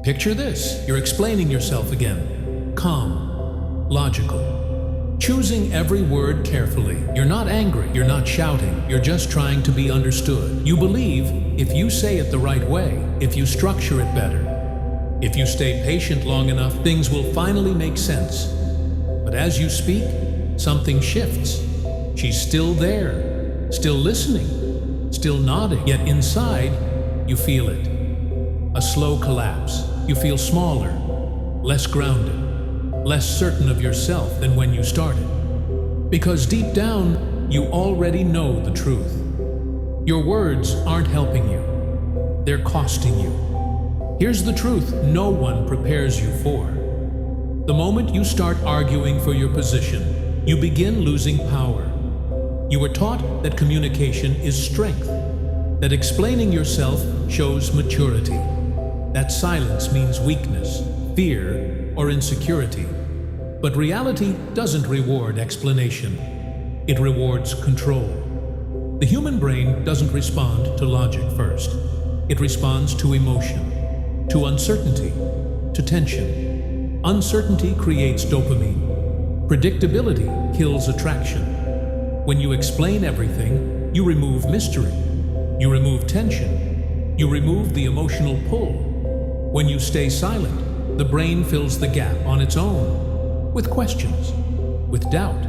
Picture this, you're explaining yourself again. Calm, logical, choosing every word carefully. You're not angry, you're not shouting, you're just trying to be understood. You believe if you say it the right way, if you structure it better, if you stay patient long enough, things will finally make sense. But as you speak, something shifts. She's still there, still listening, still nodding, yet inside, you feel it. A slow collapse. You feel smaller, less grounded, less certain of yourself than when you started. Because deep down, you already know the truth. Your words aren't helping you. They're costing you. Here's the truth no one prepares you for. The moment you start arguing for your position, you begin losing power. You were taught that communication is strength, that explaining yourself shows maturity, that silence means weakness, fear, or insecurity. But reality doesn't reward explanation. It rewards control. The human brain doesn't respond to logic first. It responds to emotion, to uncertainty, to tension. Uncertainty creates dopamine. Predictability kills attraction. When you explain everything, you remove mystery. You remove tension. You remove the emotional pull. When you stay silent, the brain fills the gap on its own, with questions, with doubt,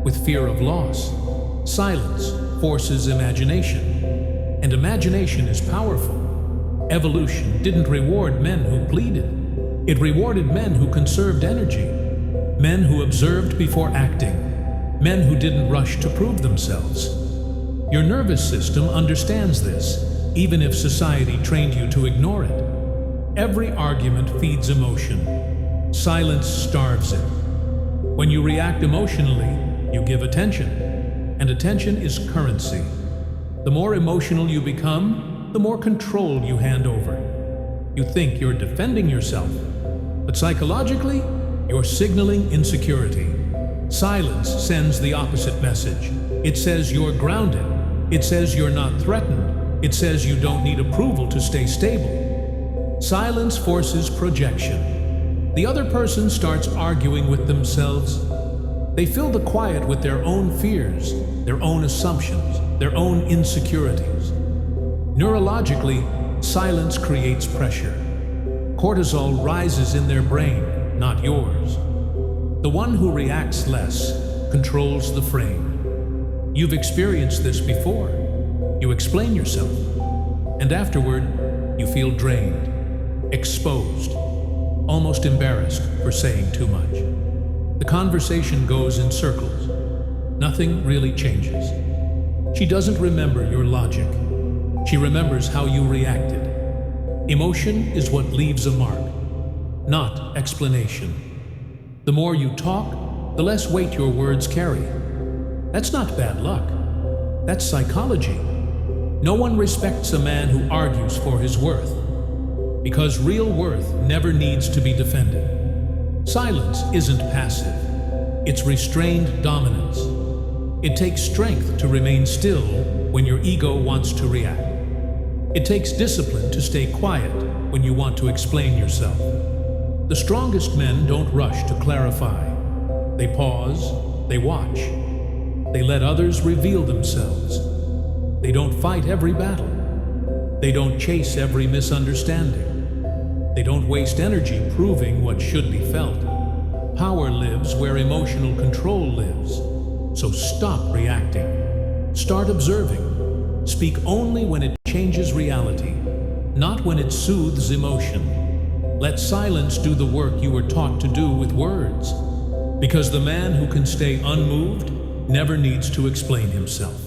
with fear of loss. Silence forces imagination, and imagination is powerful. Evolution didn't reward men who pleaded. It rewarded men who conserved energy, men who observed before acting, men who didn't rush to prove themselves. Your nervous system understands this, even if society trained you to ignore it. Every argument feeds emotion. Silence starves it. When you react emotionally, you give attention, and attention is currency. The more emotional you become, the more control you hand over. You think you're defending yourself, but psychologically, you're signaling insecurity. Silence sends the opposite message. It says you're grounded. It says you're not threatened. It says you don't need approval to stay stable. Silence forces projection. The other person starts arguing with themselves. They fill the quiet with their own fears, their own assumptions, their own insecurities. Neurologically, silence creates pressure. Cortisol rises in their brain, not yours. The one who reacts less controls the frame. You've experienced this before. You explain yourself, and afterward, you feel drained, exposed, almost embarrassed for saying too much. The conversation goes in circles. Nothing really changes. She doesn't remember your logic. She remembers how you reacted. Emotion is what leaves a mark, not explanation. The more you talk, the less weight your words carry. That's not bad luck. That's psychology. No one respects a man who argues for his worth, because real worth never needs to be defended. Silence isn't passive. It's restrained dominance. It takes strength to remain still when your ego wants to react. It takes discipline to stay quiet when you want to explain yourself. The strongest men don't rush to clarify. They pause, they watch. They let others reveal themselves. They don't fight every battle. They don't chase every misunderstanding. They don't waste energy proving what should be felt. Power lives where emotional control lives. So stop reacting. Start observing. Speak only when it changes reality, not when it soothes emotion. Let silence do the work you were taught to do with words. Because the man who can stay unmoved never needs to explain himself.